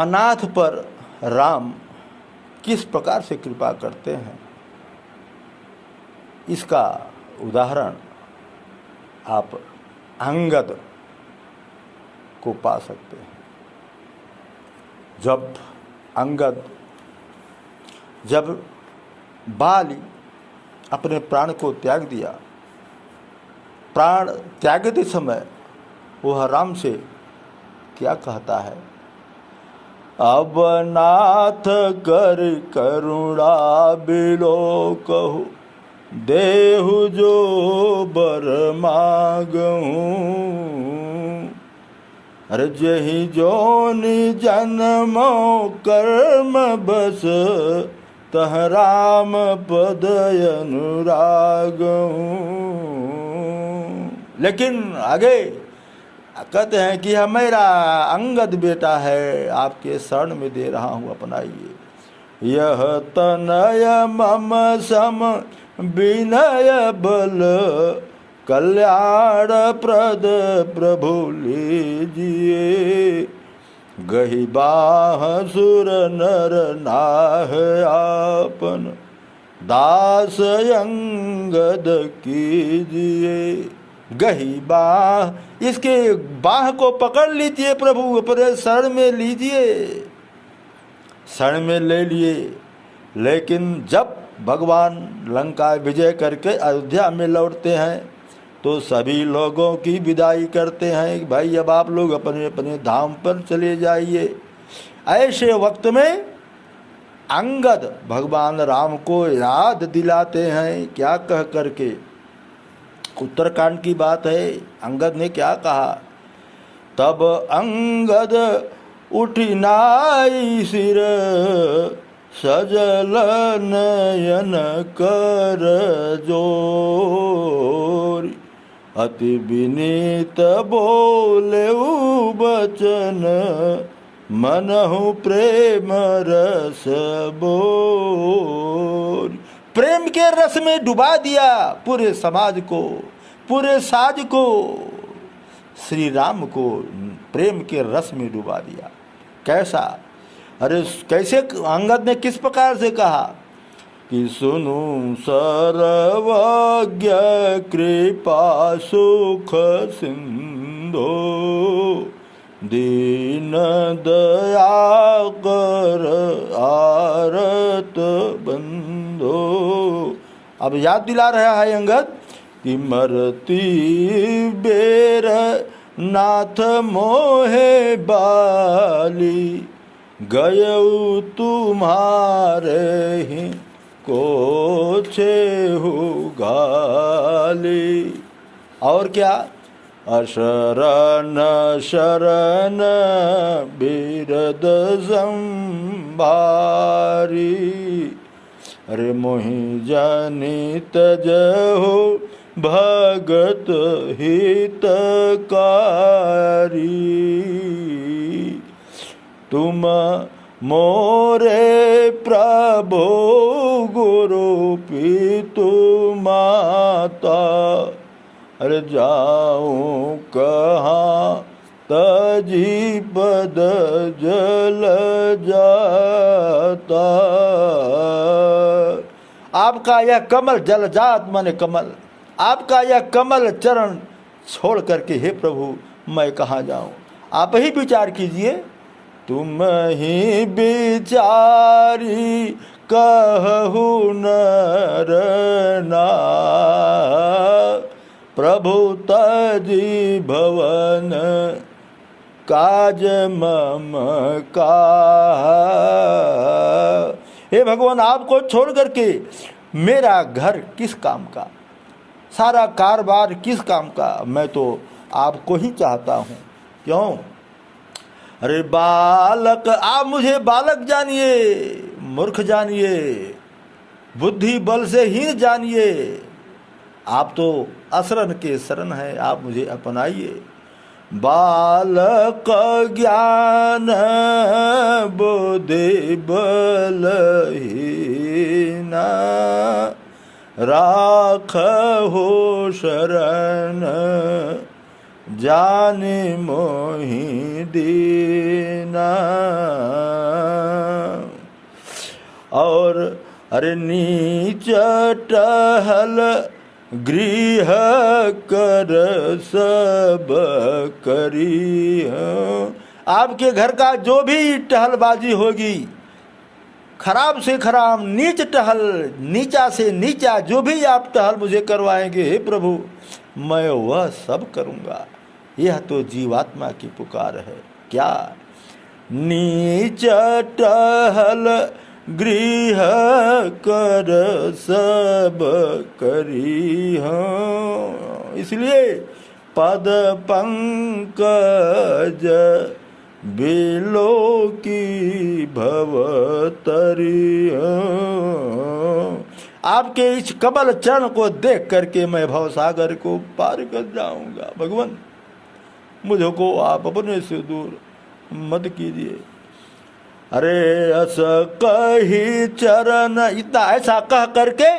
अनाथ पर राम किस प्रकार से कृपा करते हैं, इसका उदाहरण आप अंगद को पा सकते हैं। जब बाली अपने प्राण को त्याग दिया, प्राण त्यागते समय वह राम से क्या कहता है, अब नाथ कर करुणा बिलो कहूँ, देहु जो बर मागूं, अरे जही जोनि जन्मो कर्म बस, तह राम पद अनुरागूं। लेकिन आगे कहते हैं कि यह मेरा अंगद बेटा है, आपके शरण में दे रहा हूँ, अपनाइए। यह तनय मम सम विनय बल, कल्याण प्रद प्रभु लीजिए। गही बाह सुर नर नाह आपन, दास अंगद कीजिए। गही बाह, इसके बाह को पकड़ लीजिए प्रभु, अपने शरण में लीजिए। शरण में ले लिए, लेकिन जब भगवान लंका विजय करके अयोध्या में लौटते हैं तो सभी लोगों की विदाई करते हैं कि भाई अब आप लोग अपने अपने धाम पर चले जाइए। ऐसे वक्त में अंगद भगवान राम को याद दिलाते हैं, क्या कह करके, उत्तरकांड की बात है। अंगद ने क्या कहा, तब अंगद उठी नाई सिर, सजल नयन कर जोर, अति विनीत बोले बचन, मनहु प्रेम रस बोर। प्रेम के रस में डुबा दिया पूरे समाज को, पूरे साज को, श्री राम को प्रेम के रस में डुबा दिया। कैसा, अरे कैसे, अंगद ने किस प्रकार से कहा कि सुनु सर्वज्ञ कृपा सुख सिंधो, दीन दया कर आरत बंधो। अब याद दिला रहा है अंगद कि मरती बेर नाथ मोहे बाली, गयऊ तुम्हारे ही को छेहु गाली। और क्या, अशरण शरण बिरद संभारी, अरे मोहि जनित जहो भगत हितकारी। तुम मोरे प्रभु गुरु पितु माता, अरे जाऊं कहाँ तजी पद जल जाता। आपका यह कमल जल जात माने कमल, आपका यह कमल चरण छोड़ करके हे प्रभु मैं कहाँ जाऊं। आप ही विचार कीजिए, तुम ही विचारी कहु नर नाथ, प्रभु तजी भवन काज मम का। हे भगवान, आपको छोड़ करके मेरा घर किस काम का, सारा कारोबार किस काम का, मैं तो आपको ही चाहता हूँ। क्यों, अरे बालक, आप मुझे बालक जानिए, मूर्ख जानिए, बुद्धि बल से हीन जानिए, आप तो असरन के शरण हैं, आप मुझे अपनाइए। बालक ज्ञान बुद्धि बलहीना, राख हो शरण जाने मोहि दीना। और अरे नीच टहल गृह कर सब करी। आपके घर का जो भी टहलबाजी होगी, खराब से खराब, नीच टहल, नीचा से नीचा जो भी आप टहल मुझे करवाएंगे, हे प्रभु मैं वह सब करूँगा। यह तो जीवात्मा की पुकार है। क्या? नीच टहल गृह कर सब करी। इसलिए पद पंकज बिलो की भवतरी। आपके इस कमल चरण को देख करके मैं भवसागर को पार कर जाऊंगा। भगवान मुझको आप अपने से दूर मत कीजिए। अरे अस कही चरण, इतना ऐसा कह करके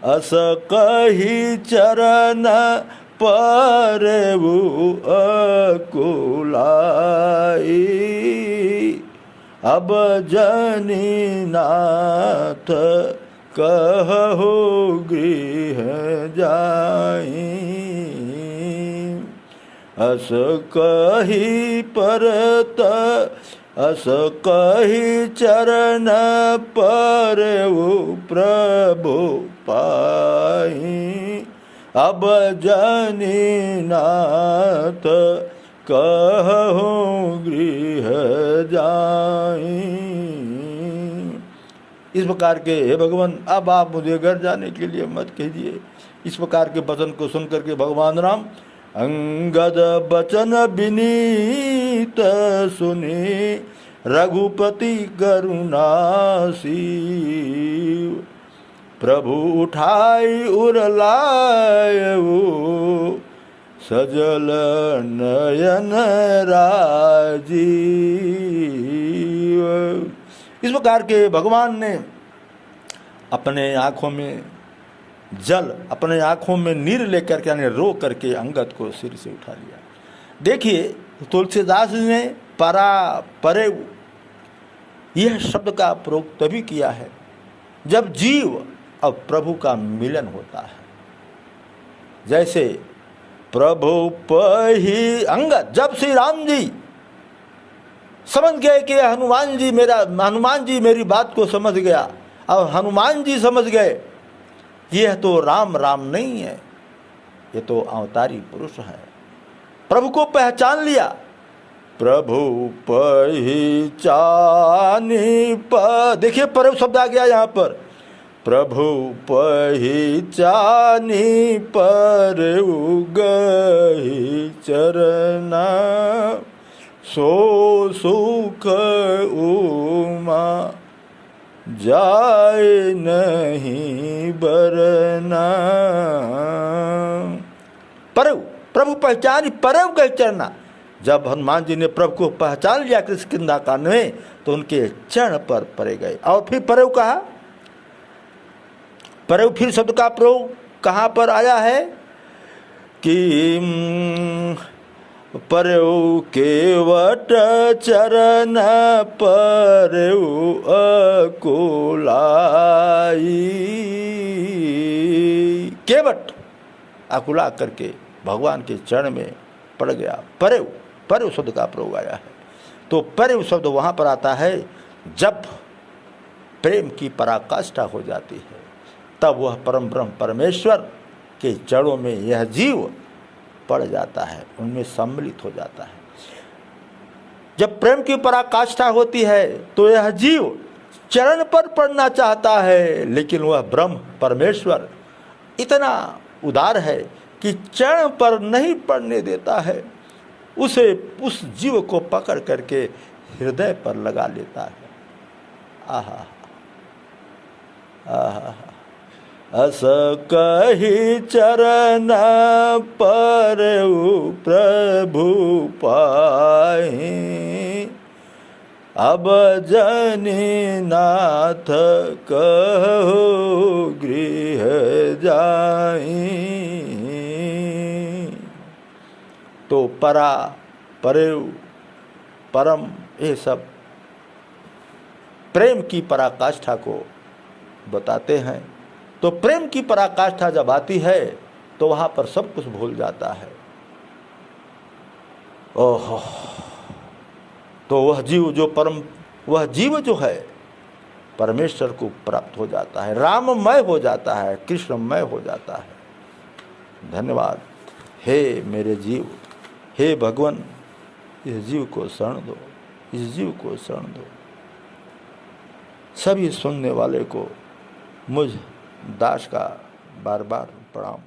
अस कही चरण पर अकुलाई। अब जनी नाथ कहो गृह जाई। अस कही परत अस कही चरण पर प्रभु पाई। अब जनी नाथ कहो गृह जाई। इस प्रकार के हे भगवान अब आप मुझे घर जाने के लिए मत कीजिए। इस प्रकार के वचन को सुन करके भगवान राम अंगद बचन विनीत सुनी रघुपति करुणासी। प्रभु उठाई उरलायऊ सजल नयन राजीव। इस प्रकार के भगवान ने अपने आँखों में जल, अपने आँखों में नीर लेकर के यानी रो करके अंगद को सिर से उठा लिया। देखिए तुलसीदास जी ने परा परे यह शब्द का प्रयोग तभी किया है जब जीव और प्रभु का मिलन होता है। जैसे प्रभु पही अंगद, जब श्री राम जी समझ गए कि हनुमान जी मेरी बात को समझ गया और हनुमान जी समझ गए यह तो राम नहीं है, ये तो अवतारी पुरुष है। प्रभु को पहचान लिया। प्रभु पहचानी देखिए परव शब्द आ गया यहाँ पर। प्रभु पहचानी पर गही चरना सो सुख उमा जाए नहीं बरना। प्रभु पहचानी परव गए चरना। जब हनुमान जी ने प्रभु को पहचान लिया कृष्ण किंदा कांड में तो उनके चरण पर परे गए। और फिर परव कहा, परव फिर शब्द का प्रयोग कहाँ पर आया है कि परऊ केवट चरण परऊ अकुलाई। केवट अकुला करके भगवान के चरण में पड़ गया। परऊ शब्द का प्रयोग आया है। तो परऊ शब्द वहाँ पर आता है जब प्रेम की पराकाष्ठा हो जाती है, तब वह परम ब्रह्म परमेश्वर के जड़ों में यह जीव पड़ जाता है, उनमें सम्मिलित हो जाता है। जब प्रेम की पराकाष्ठा होती है तो यह जीव चरण पर पड़ना चाहता है, लेकिन वह ब्रह्म परमेश्वर इतना उदार है कि चरण पर नहीं पड़ने देता है। उसे उस जीव को पकड़ करके हृदय पर लगा लेता है। आहा आहा। अस कही चरण पर प्रभु पाहि अब जनी नाथ कहो गृह जाई। तो परा, परेव, परम, ये सब प्रेम की पराकाष्ठा को बताते हैं। तो प्रेम की पराकाष्ठा जब आती है तो वहाँ पर सब कुछ भूल जाता है। ओहो, तो वह जीव जो है परमेश्वर को प्राप्त हो जाता है, राममय हो जाता है, कृष्णमय हो जाता है। धन्यवाद। हे मेरे जीव, हे भगवान, इस जीव को शरण दो, इस जीव को शरण दो। सभी सुनने वाले को मुझ दास का बार बार प्रणाम।